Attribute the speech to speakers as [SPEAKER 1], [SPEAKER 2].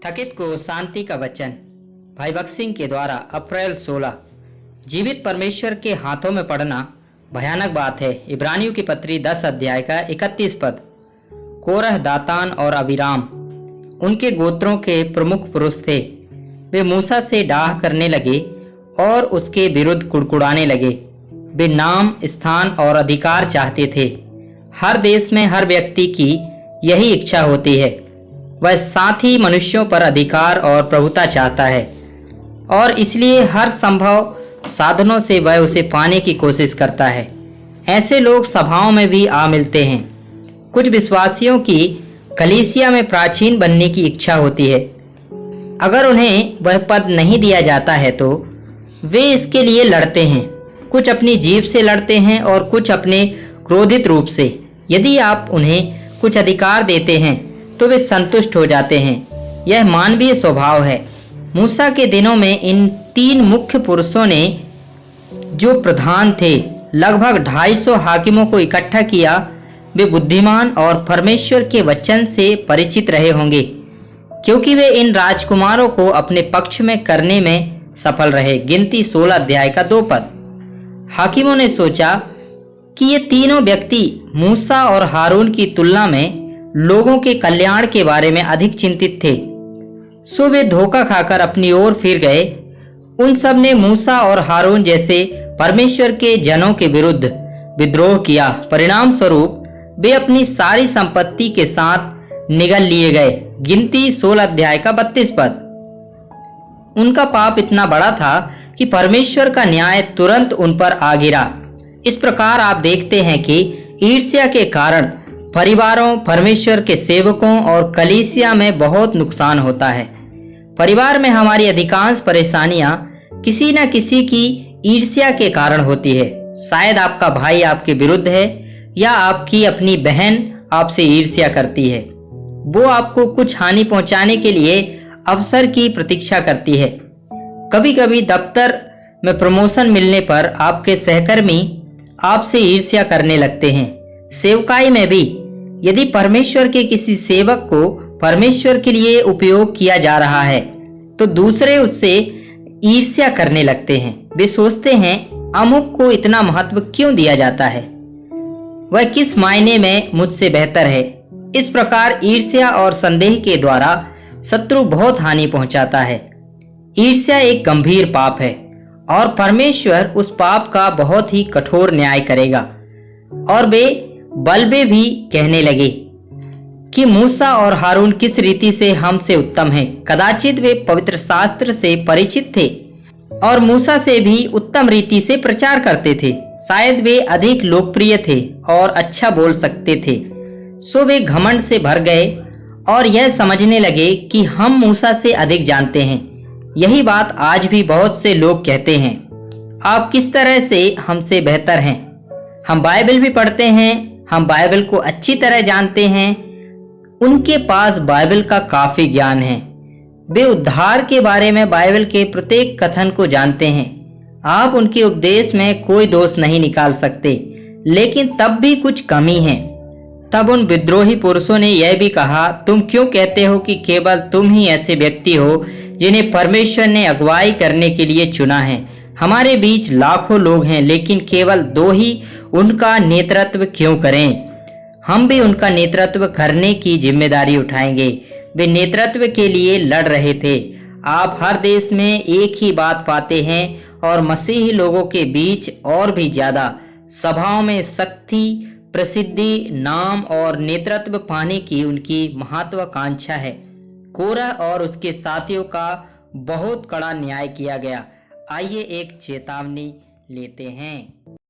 [SPEAKER 1] थकित को शांति का वचन। भाई भगत सिंह के द्वारा अप्रैल 16। जीवित परमेश्वर के हाथों में पड़ना भयानक बात है। इब्रानियों की पत्री 10 अध्याय का 31 पद। कोरह, दातान और अबीराम उनके गोत्रों के प्रमुख पुरुष थे। वे मूसा से डाह करने लगे और उसके विरुद्ध कुड़कुड़ाने लगे। वे नाम, स्थान और अधिकार चाहते थे। हर देश में हर व्यक्ति की यही इच्छा होती है। वह साथ ही मनुष्यों पर अधिकार और प्रभुता चाहता है और इसलिए हर संभव साधनों से वह उसे पाने की कोशिश करता है। ऐसे लोग सभाओं में भी आ मिलते हैं। कुछ विश्वासियों की कलीसिया में प्राचीन बनने की इच्छा होती है। अगर उन्हें वह पद नहीं दिया जाता है तो वे इसके लिए लड़ते हैं। कुछ अपनी जीभ से लड़ते हैं और कुछ अपने क्रोधित रूप से। यदि आप उन्हें कुछ अधिकार देते हैं तो वे संतुष्ट हो जाते हैं। यह मानवीय स्वभाव है। मूसा के दिनों में इन 3 मुख्य पुरुषों ने, जो प्रधान थे, लगभग 250 हाकिमों को इकट्ठा किया। वे बुद्धिमान और परमेश्वर के वचन से परिचित रहे होंगे, क्योंकि वे इन राजकुमारों को अपने पक्ष में करने में सफल रहे। गिनती 16 अध्याय का 2 पद। हाकिमों ने सोचा कि ये तीनों व्यक्ति मूसा और हारून की तुलना में लोगों के कल्याण के बारे में अधिक चिंतित थे, सो वे धोखा खाकर अपनी ओर फिर गए। उन सब ने मूसा और हारून जैसे परमेश्वर के जनों के विरुद्ध विद्रोह किया। परिणाम स्वरूप वे अपनी सारी संपत्ति के साथ निगल लिए गए। गिनती 16 अध्याय का 32 पद। उनका पाप इतना बड़ा था कि परमेश्वर का न्याय तुरंत उन पर आ गिरा। इस प्रकार आप देखते हैं कि ईर्ष्या के कारण परिवारों, परमेश्वर के सेवकों और कलीसिया में बहुत नुकसान होता है। परिवार में हमारी अधिकांश परेशानियां किसी न किसी की ईर्ष्या के कारण होती है। शायद आपका भाई आपके विरुद्ध है या आपकी अपनी बहन आपसे ईर्ष्या करती है। वो आपको कुछ हानि पहुंचाने के लिए अवसर की प्रतीक्षा करती है। कभी कभी दफ्तर में प्रमोशन मिलने पर आपके सहकर्मी आपसे ईर्ष्या करने लगते हैं। सेवकाई में भी यदि परमेश्वर के किसी सेवक को परमेश्वर के लिए उपयोग किया जा रहा है तो दूसरे उससे ईर्ष्या करने लगते हैं। वे सोचते हैं अमुक को इतना महत्व क्यों दिया जाता है, वह किस मायने में मुझसे बेहतर है। इस प्रकार ईर्ष्या और संदेह के द्वारा शत्रु बहुत हानि पहुंचाता है। ईर्ष्या एक गंभीर पाप है और परमेश्वर उस पाप का बहुत ही कठोर न्याय करेगा। और वे बलबे भी कहने लगे कि मूसा और हारून किस रीति से हमसे उत्तम हैं। कदाचित वे पवित्र शास्त्र से परिचित थे और मूसा से भी उत्तम रीति से प्रचार करते थे। शायद वे अधिक लोकप्रिय थे और अच्छा बोल सकते थे, सो वे घमंड से भर गए और यह समझने लगे कि हम मूसा से अधिक जानते हैं। यही बात आज भी बहुत से लोग कहते हैं। आप किस तरह से हमसे बेहतर हैं? हम बाइबल भी पढ़ते हैं, हम बाइबल को अच्छी तरह जानते हैं। उनके पास बाइबल का काफी ज्ञान है। वे उद्धार के बारे में बाइबल के प्रत्येक कथन को जानते हैं। आप उनके उपदेश में कोई दोष नहीं निकाल सकते, लेकिन तब भी कुछ कमी है। तब उन विद्रोही पुरुषों ने यह भी कहा, तुम क्यों कहते हो कि केवल तुम ही ऐसे व्यक्ति हो जिन्हें परमेश्वर ने अगुवाई करने के लिए चुना है? हमारे बीच लाखों लोग हैं, लेकिन केवल 2 ही उनका नेतृत्व क्यों करें? हम भी उनका नेतृत्व करने की जिम्मेदारी उठाएंगे। वे नेतृत्व के लिए लड़ रहे थे। आप हर देश में एक ही बात पाते हैं और मसीही लोगों के बीच और भी ज्यादा। सभाओं में शक्ति, प्रसिद्धि, नाम और नेतृत्व पाने की उनकी महत्वाकांक्षा है। कोरह और उसके साथियों का बहुत कड़ा न्याय किया गया। आइए एक चेतावनी लेते हैं।